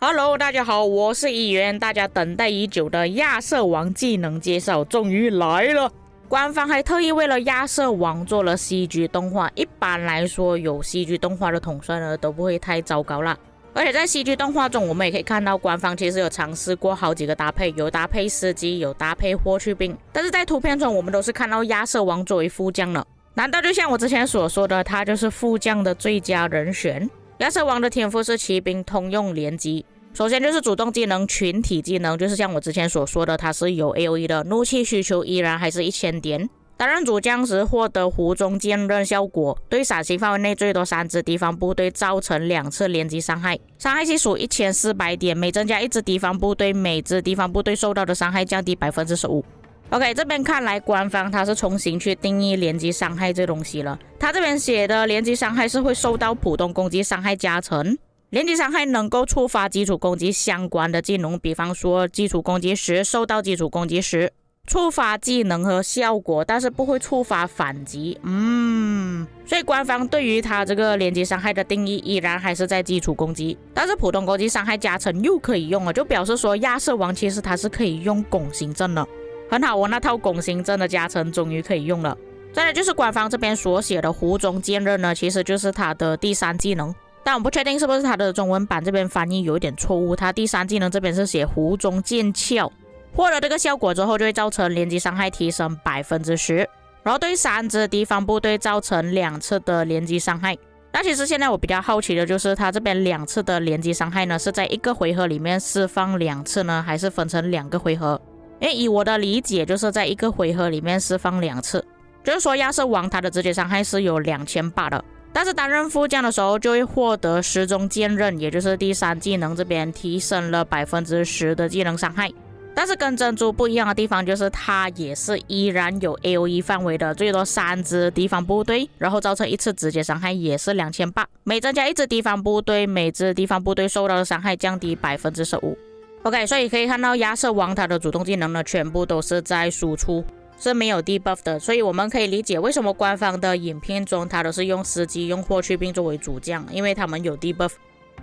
Hello， 大家好，我是议员。大家等待已久的亚瑟王技能介绍终于来了。官方还特意为了亚瑟王做了 CG 动画。一般来说，有 CG 动画的统帅呢都不会太糟糕啦。而且在 CG 动画中，我们也可以看到官方其实有尝试过好几个搭配，有搭配司机，有搭配霍去病。但是在图片中，我们都是看到亚瑟王作为副将了。难道就像我之前所说的，他就是副将的最佳人选？亚瑟王的天赋是骑兵通用连击。首先就是主动技能群体技能，就是像我之前所说的，它是有 AOE 的，怒气需求依然还是1000点。担任主将时获得湖中剑刃效果，对闪行范围内最多3支敌方部队造成2次连击伤害，伤害系数1400点，每增加1支敌方部队，每支敌方部队受到的伤害降低 15%。OK， 这边看来官方它是重新去定义连击伤害这东西了。它这边写的连击伤害是会受到普通攻击伤害加成，连击伤害能够触发基础攻击相关的技能，比方说基础攻击时、受到基础攻击时触发技能和效果，但是不会触发反击。所以官方对于它这个连击伤害的定义依然还是在基础攻击，但是普通攻击伤害加成又可以用了，就表示说亚瑟王其实它是可以用拱形阵的。很好，我那套拱形阵的加成终于可以用了。再来就是官方这边所写的湖中剑刃呢，其实就是它的第3技能，但我不确定是不是它的中文版这边翻译有一点错误，它第3技能这边是写湖中剑鞘，获得这个效果之后就会造成连击伤害提升 10%， 然后对3支敌方部队造成2次的连击伤害。那其实现在我比较好奇的就是它这边2次的连击伤害呢，是在一个回合里面释放2次呢，还是分成2个回合？因为以我的理解就是在一个回合里面释放2次，就是说亚瑟王他的直接伤害是有2800的，但是担任副将的时候就会获得时钟剑刃，也就是第3技能这边提升了 10% 的技能伤害。但是跟珍珠不一样的地方就是它也是依然有 AOE 范围的，最多3支敌方部队，然后造成1次直接伤害也是2800，每增加1支敌方部队，每支敌方部队受到的伤害降低 15%。OK， 所以可以看到亚瑟王他的主动技能呢，全部都是在输出，是没有 debuff 的，所以我们可以理解为什么官方的影片中他都是用司机、用霍去病作为主将，因为他们有 debuff。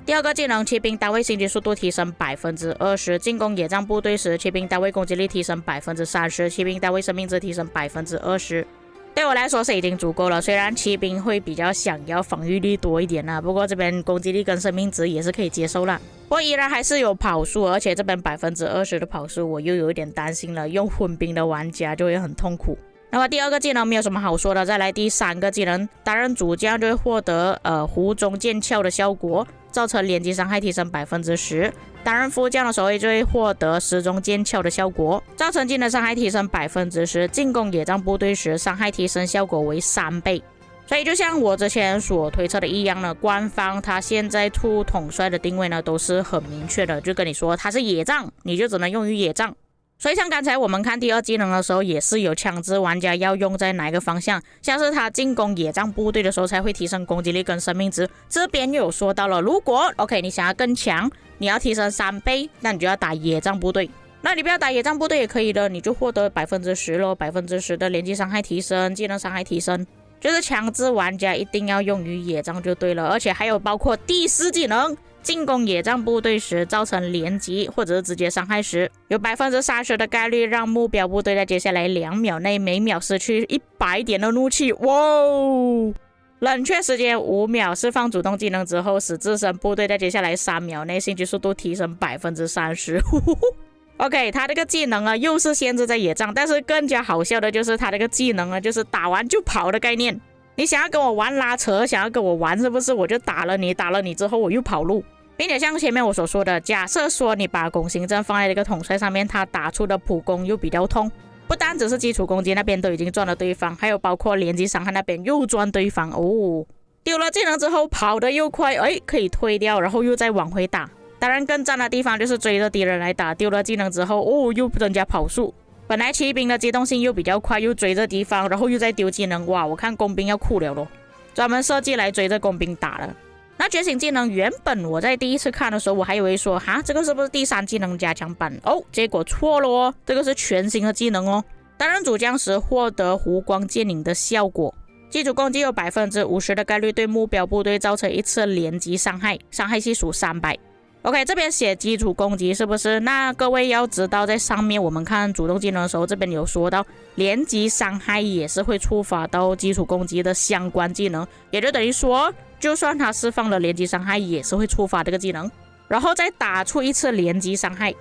第2个技能，骑兵单位行军速度提升 20%， 进攻野战部队时，骑兵单位攻击力提升 30%， 骑兵单位生命值提升 20%。对我来说是已经足够了，虽然骑兵会比较想要防御力多一点啦，不过这边攻击力跟生命值也是可以接受啦。不过依然还是有跑速，而且这边 20% 的跑速我又有一点担心了，用混兵的玩家就会很痛苦。那么第2个技能没有什么好说的，再来第3个技能，担任主将就会获得湖中剑鞘的效果，造成连击伤害提升 10%， 担任副将的时候就会获得时钟剑鞘的效果，造成技能伤害提升 10%， 进攻野战部队时伤害提升效果为3倍。所以就像我之前所推测的一样呢，官方他现在出统帅的定位呢都是很明确的，就跟你说他是野仗，你就只能用于野仗。所以像刚才我们看第2技能的时候，也是有强制玩家要用在哪一个方向，像是他进攻野战部队的时候才会提升攻击力跟生命值。这边又有说到了，如果 OK 你想要更强，你要提升3倍，那你就要打野战部队。那你不要打野战部队也可以的，你就获得 10% 咯， 10% 的连击伤害提升，技能伤害提升，就是强制玩家一定要用于野战就对了。而且还有包括第4技能，进攻野战部队时造成连击或者是直接伤害时，有 30% 的概率让目标部队在接下来2秒内每秒失去100点的怒气。哇哦！冷却时间5秒，释放主动技能之后，使自身部队在接下来3秒内行军速度提升 30%。OK， 他这个技能又是限制在野战，但是更加好笑的就是他这个技能就是打完就跑的概念。你想要跟我玩拉扯，想要跟我玩是不是？我就打了你之后我又跑路。并且像前面我所说的，假设说你把拱形阵放在这个统帅上面，他打出的普攻又比较痛，不单只是基础攻击那边都已经赚了对方，还有包括连击伤害那边又赚对方哦。丢了技能之后跑得又快，可以推掉，然后又再往回打。当然更赞的地方就是追着敌人来打，丢了技能之后又增加跑速。本来骑兵的机动性又比较快，又追着敌方，然后又再丢技能，哇，我看工兵要哭了咯，专门设计来追着工兵打了。那觉醒技能原本我在第一次看的时候，我还以为说这个是不是第3技能加强版结果错了哦，这个是全新的技能哦。担任主将时获得湖光剑影的效果，基础攻击有 50% 的概率对目标部队造成1次连击伤害，伤害系数300。OK， 这边写基础攻击是不是？那各位要知道，在上面我们看主动技能的时候，这边有说到连击伤害也是会触发到基础攻击的相关技能，也就等于说，就算他释放了连击伤害，也是会触发这个技能，然后再打出一次连击伤害，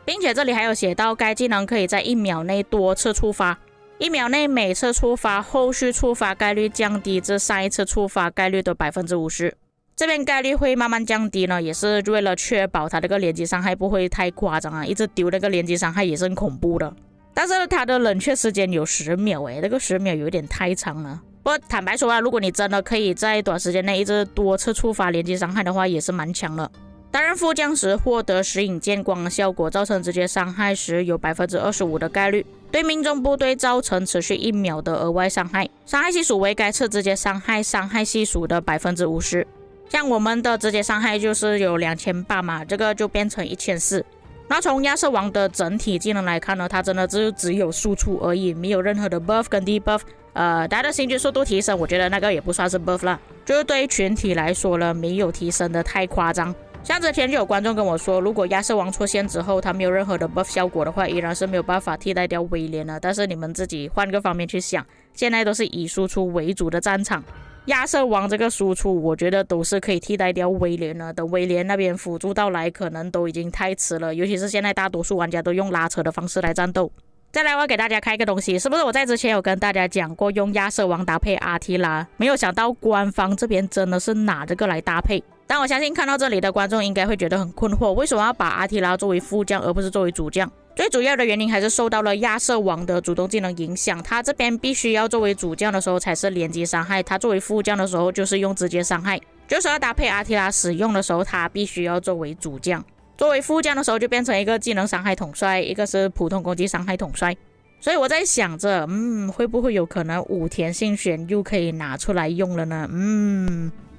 并且这里还有写到该技能可以在1秒内多次触发，1秒内每次触发，后续触发概率降低至上一次触发概率的50%。这边概率会慢慢降低呢，也是为了确保它这个连击伤害不会太夸张啊，一直丢那个连击伤害也是很恐怖的。但是它的冷却时间有10秒诶，这个10秒有点太长了。不过坦白说啊，如果你真的可以在短时间内一直多次触发连击伤害的话，也是蛮强的。担任副将时获得石影剑光效果，造成直接伤害时有 25% 的概率，对命中部队造成持续1秒的额外伤害，伤害系数为该次直接伤害系数的 50%。像我们的直接伤害就是有2800嘛，这个就变成1400。那从亚瑟王的整体技能来看呢，它真的只有输出而已，没有任何的 buff 跟 debuff。它的行军速度提升，我觉得那个也不算是 buff 啦，就是对于群体来说了，没有提升的太夸张。像之前就有观众跟我说，如果亚瑟王出现之后，它没有任何的 buff 效果的话，依然是没有办法替代掉威廉的。但是你们自己换个方面去想，现在都是以输出为主的战场。亚瑟王这个输出，我觉得都是可以替代掉威廉了。等威廉那边辅助到来，可能都已经太迟了。尤其是现在大多数玩家都用拉扯的方式来战斗。再来，我要给大家开一个东西，是不是我在之前有跟大家讲过用亚瑟王搭配阿提拉？没有想到官方这边真的是拿这个来搭配。但我相信看到这里的观众应该会觉得很困惑，为什么要把阿提拉作为副将而不是作为主将？最主要的原因还是受到了亚瑟王的主动技能影响，他这边必须要作为主将的时候才是连击伤害，他作为副将的时候就是用直接伤害，就是要搭配阿提拉使用的时候，他必须要作为主将，作为副将的时候就变成一个技能伤害统帅，一个是普通攻击伤害统帅。所以我在想着，会不会有可能武田信玄又可以拿出来用了呢？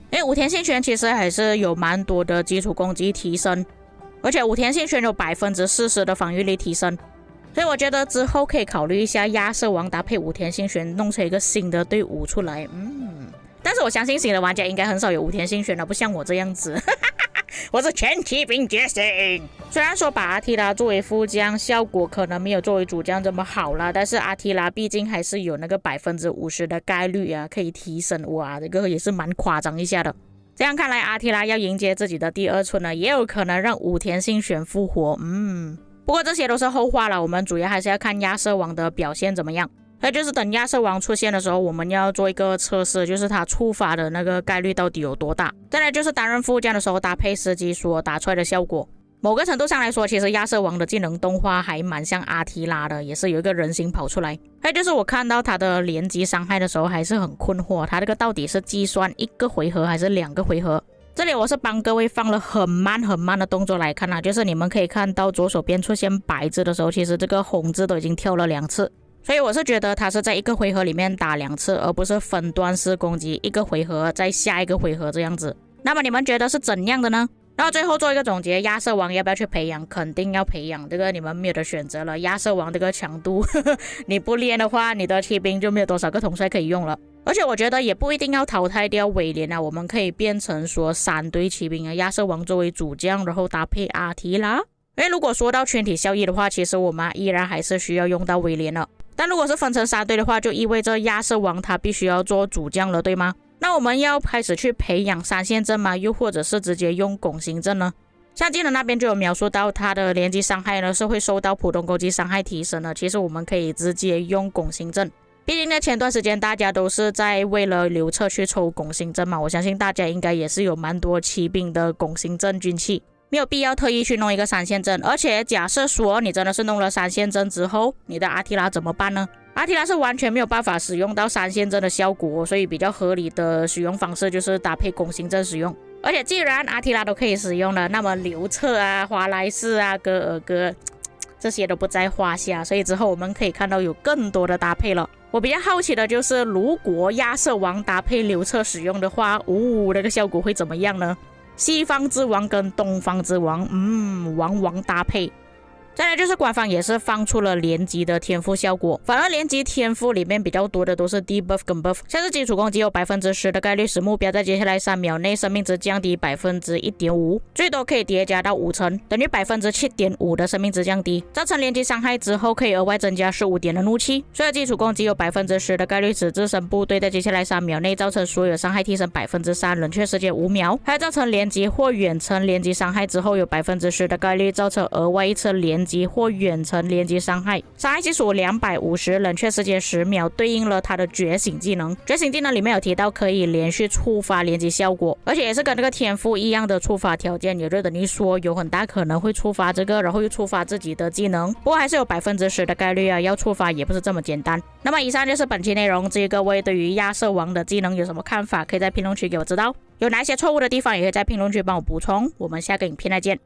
因为武田信玄其实还是有蛮多的基础攻击提升，而且武田信玄有 40% 的防御力提升，所以我觉得之后可以考虑一下亚瑟王搭配武田信玄，弄成一个新的队伍出来。但是我相信新的玩家应该很少有武田信玄的，不像我这样子。我是全骑兵觉醒。虽然说把阿提拉作为副将，效果可能没有作为主将这么好啦，但是阿提拉毕竟还是有那个 50% 的概率啊，可以提升。哇，这个也是蛮夸张一下的。这样看来，阿提拉要迎接自己的第2春呢，也有可能让武田信玄复活。不过这些都是后话了，我们主要还是要看亚瑟王的表现怎么样。那就是等亚瑟王出现的时候，我们要做一个测试，就是他触发的那个概率到底有多大。再来就是担任副将的时候搭配司机所打出来的效果。某个程度上来说，其实亚瑟王的技能动画还蛮像阿提拉的，也是有一个人形跑出来。还有就是我看到他的连击伤害的时候还是很困惑，他这个到底是计算1个回合还是2个回合？这里我是帮各位放了很慢的动作来看啊，就是你们可以看到左手边出现白字的时候，其实这个红字都已经跳了2次。所以我是觉得他是在1个回合里面打2次，而不是分段式攻击，1个回合再下一个回合这样子。那么你们觉得是怎样的呢？然后最后做一个总结，亚瑟王要不要去培养？肯定要培养，这个你们没有的选择了。亚瑟王这个强度你不练的话，你的骑兵就没有多少个统帅可以用了。而且我觉得也不一定要淘汰掉威廉啊，我们可以变成说3队骑兵啊，亚瑟王作为主将，然后搭配阿提拉。因为如果说到群体效益的话，其实我们依然还是需要用到威廉了。但如果是分成3队的话，就意味着亚瑟王他必须要做主将了，对吗？那我们要开始去培养3线阵吗？又或者是直接用拱形阵呢？像技能那边就有描述到他的连击伤害呢是会受到普通攻击伤害提升的，其实我们可以直接用拱形阵。毕竟呢前段时间大家都是在为了流测去抽拱形阵嘛，我相信大家应该也是有蛮多骑兵的拱形阵军器，没有必要特意去弄一个3线阵。而且假设说你真的是弄了3线阵之后，你的阿提拉怎么办呢？阿提拉是完全没有办法使用到3线阵的效果，所以比较合理的使用方式就是搭配拱形阵使用。而且既然阿提拉都可以使用了，那么流测啊、华莱士啊、戈尔戈这些都不在话下，所以之后我们可以看到有更多的搭配了。我比较好奇的就是，如果亚瑟王搭配流测使用的话，那个效果会怎么样呢？西方之王跟东方之王，王搭配。再来就是官方也是放出了连击的天赋效果，反而连击天赋里面比较多的都是 debuff 跟 buff， 像是基础攻击有 10% 的概率使目标在接下来3秒内生命值降低 1.5%， 最多可以叠加到5成，等于 7.5% 的生命值降低。造成连击伤害之后可以额外增加15点的怒气，所以基础攻击有 10% 的概率使自身部队在接下来3秒内造成所有伤害提升 3%， 冷却时间5秒，还有造成连击或远程连击伤害之后有 10% 的概率造成额外一次连击或远程连击伤害，伤害系数250，冷却时间10秒，对应了他的觉醒技能。觉醒技能里面有提到可以连续触发连击效果，而且也是跟这个天赋一样的触发条件，也就等于说有很大可能会触发这个，然后又触发自己的技能，不过还是有 10% 的概率啊，要触发也不是这么简单。那么以上就是本期内容，至于各位对于亚瑟王的技能有什么看法，可以在评论区给我知道，有哪些错误的地方也可以在评论区帮我补充。我们下个影片再见。